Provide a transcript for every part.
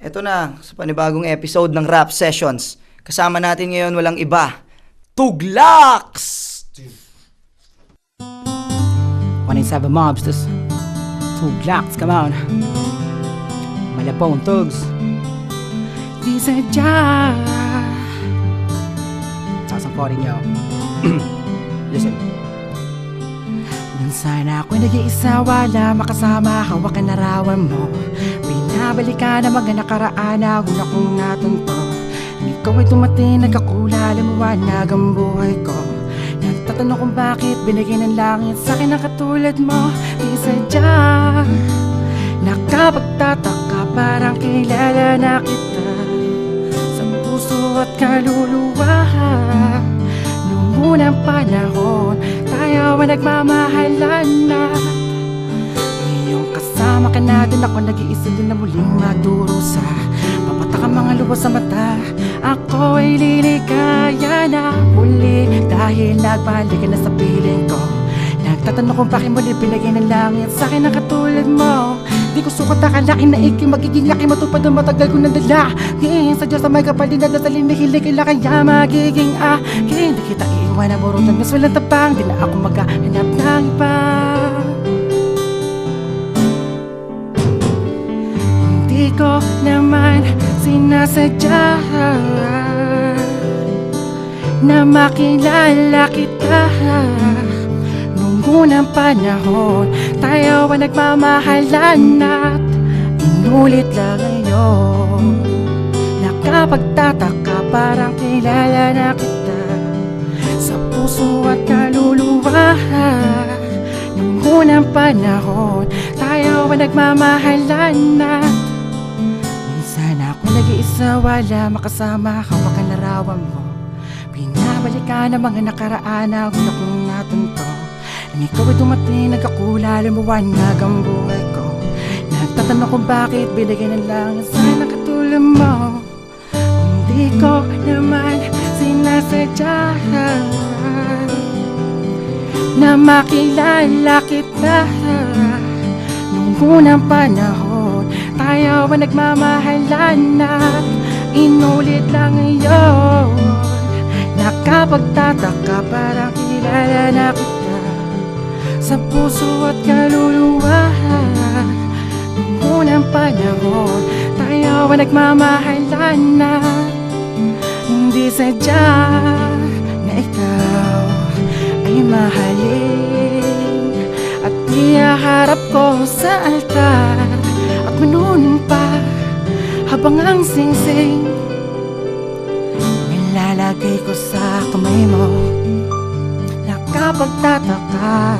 Eto na, sa panibagong episode ng Rap Sessions. Kasama natin ngayon walang iba, Tuglax! 187 Mobsters, Tuglax, come on. Malapong Tugs. Di sadya. Sasangkorin niyo. Listen. Nang sana ako'y nag-iisa, wala makasama, hawak ang larawan mo. Binabalikan ang mga nakaraan na una kong natunto. Nang ikaw ay dumating, nagkakula, lumawanag ang buhay ko. Nagtatanong kung bakit binigay ng langit sa'kin ang katulad mo. Di sadya. Nakapagtataka, parang kilala na kita sa puso at kaluluwa. Noong unang panahon, tayo ay nagmamahalan na. Ngayong kasama ka natin, ako nag-iisa din na muling magdurusa. Papatak ang mga luha sa mata, ako ay liligaya na muli. Dahil nagbalik ka na sa piling ko. Nagtatanong kung bakit muli binigay ng langit sa'kin ang katulad mo. Di ko sukat akalain na ikay magiging laki, matupad ang matagal ko nandala. Ngayon sa Diyos na may kapalin na dasalin na hilig kila kaya magiging akin. Di kita iiwan na burutan, mas walang tapang. Di na ako maghahanap ng iba. Hindi ko naman sinasadya na makilala kita. Nung unang panahon, tayo ay nagmamahalan at inulit lang ngayon. Nakapagtataka, parang kilala na kita sa puso at kaluluwa. Nung unang panahon, tayo ay nagmamahalan at minsan ako nag-iisa, wala makasama, hawak ang larawan mo. Binabalikan ang mga nakaraan na una kong natunto. Nang ikaw ay dumating, nagkakula, lumawanag ang buhay ko. Nagtatanong kung bakit binigay ng langit sa'kin ang katulad mo. Hindi ko naman sinasadya na makilala kita. Nung unang panahon, tayo ay nagmamahalan at inulit lang ngayon. Nakapagtataka, parang kilala na kita sa puso at kaluluwa. Nung unang panahon, tayo ay nagmamahalan na hindi sadya na ikaw ay mahalin. At ihaharap ko sa altar at manunumpa habang ang singsing nilalagay ko sa kamay mo. Nakapagtataka,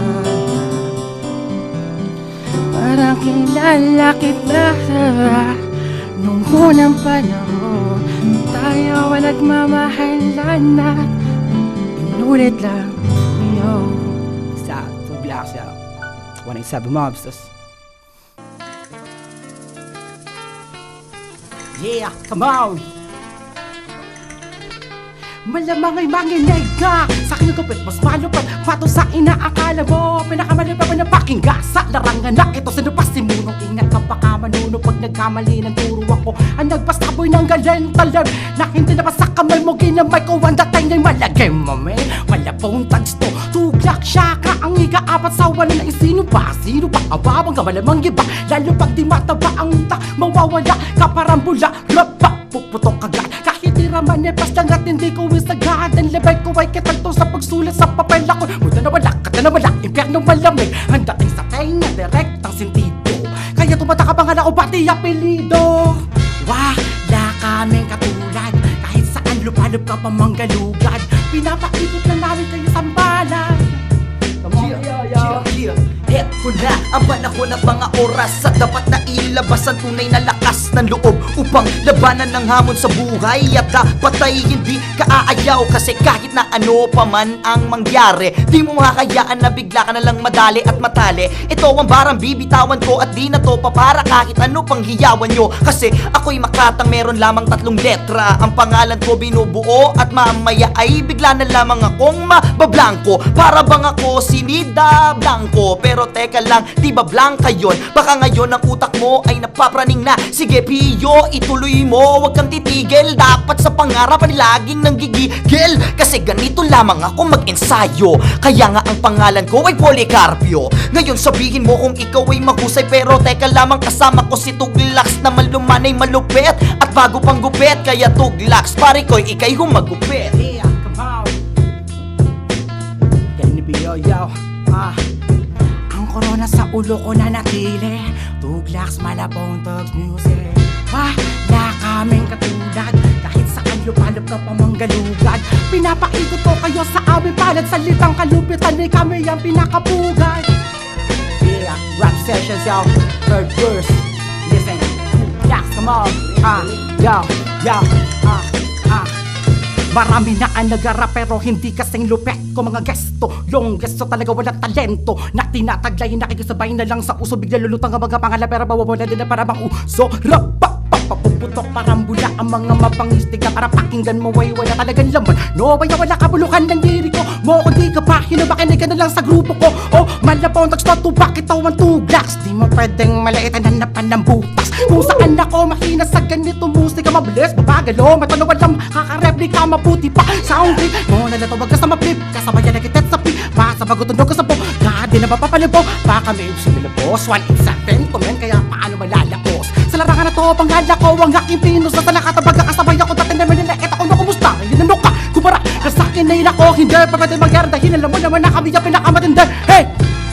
parang kilala kita. Nung unang panahon, tayo ay nagmamahalan at inulit lang ngayon. Sa Tuglax, 187 Mobsters. Yeah, come on! Malamang ay manginig ka sa aking gupit, mas malupad pato sa inaakala mo. Pinakamali pa ba na pakingga sa larangan na ito? Sino pa si Munong ingat ka baka manuno pag nagkamali ng turo ako ang nagpasaboy ng galentalab na hindi na pa sa kamay mo ginamay ko ang datay niya'y malagay mo men. Malapong tags to, Tuglax siya ka ang ika-apat sa wala na sino ba? Sino ba? Ababang ka malamang iba, lalo pag di mataba ang utak, mawawala ka parang bula, rapa, puputok agad. Raman e basta nga't hindi ko isagad. Ang labay ko ay kitagto sa pagsulat sa papel ako. Muda na wala, kata na wala, impyerno malamig. Ang dating sa tenga, direktang sentido. Kaya tumataka pa nga na o pati apelido. Wala kaming katulad, kahit saan lupalop ka pa manggalugad. Pinapakikot na namin kayo sa balan. Eto na ang panahon at mga oras at dapat na ilabas ang tunay na lakas ng loob upang labanan ng hamon sa buhay. At dapat ay hindi kaaayaw kasi kahit na ano pa man ang mangyari, di mo makakayaan na bigla ka na lang madali at matali. Ito ang barang bibitawan ko at di na to pa para kahit ano pang hiyawan nyo. Kasi ako'y makatang meron lamang 3 letra. Ang pangalan ko binubuo at mamaya ay bigla na lamang akong mabablanko. Para bang ako si Nida Blanco. Pero teka lang, di ba blanca yun? Baka ngayon ang utak mo ay napapraning na. Sige Pio, ituloy mo, huwag kang titigil. Dapat sa pangarap ay laging nanggigigil. Kasi ganito lamang ako mag-ensayo, kaya nga ang pangalan ko ay Policarpio. Ngayon sabihin mo kung ikaw ay mahusay, pero teka lamang, kasama ko si Tuglax na malumanay malupet at bago pang gupet. Kaya Tuglax, pare ko'y ikay humagupit. Yeah, come on. Yan ni Biyoyo. Ang corona sa ulo ko na natili. Tuglax, Malabong, Tugs Music. Wala kaming katulad, kahit sa kalupalop na pamanggalugad. Pinapaikot ko kayo sa aming palad, salitang kalupitan ay kami ang pinakapugad. Yeah, rap sessions, yo. Third verse. Listen. Tuglax, come on. Yo, yo. Marami na ang nagarap pero hindi kasing lupet ko mga gesto. Yung gesto talaga walang talento na tinataglay, nakikisabay na lang sa uso. Bigla lulutang ang mga pangalan pero mawawala din na para bang uso. Papuputok parang bula ang mga mapangistig na para pakinggan mo ay wala talagang laman. No, baya wala kabulukan ng liriko mo. Kung di ka pa, hinabakinig ka na lang sa grupo ko. Oh, Malabong, Tugs, tubak, ito ang Tuglax. Di mo pwedeng malaitan, hanapan ng butas. Kung saan ako mahina sa ganito musika, mabilis, mabagal, oh, matano, walang kakareplika, mabuti pa. Sound trip mo na wag ka sa maplip, kasabayan na kitet sa pi. Basa bagutunog ka sa po, di na mapapalipo. Baka may similabos, 187 to men, kaya paano malalaos? Sa larangan na to, panghala ko ang aking pinos. Sa nakatabag kasabay ako, dati naman nila, eto kung kumusta, yun ano ka? Kumpara, sa akin na yun ako, hindi pa pwede magyari. Dahil alam mo naman na kami yung pinakamatindi. Hey!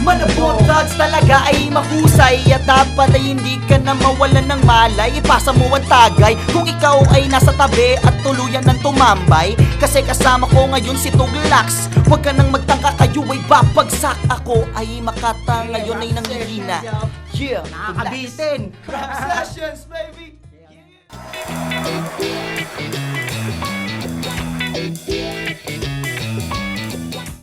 Malabong Tugs talaga ay mahusay, at dapat ay hindi ka na mawalan ng malay. Ipasa mo ang tagay kung ikaw ay nasa tabi at tuluyan ng tumambay. Kasi kasama ko ngayon si Tuglax. Huwag ka nang magtangka, kayo ay babagsak. Ako ay makata, ngayon ay nangihina. Yeah, Nakakabitin! Rap sessions, baby!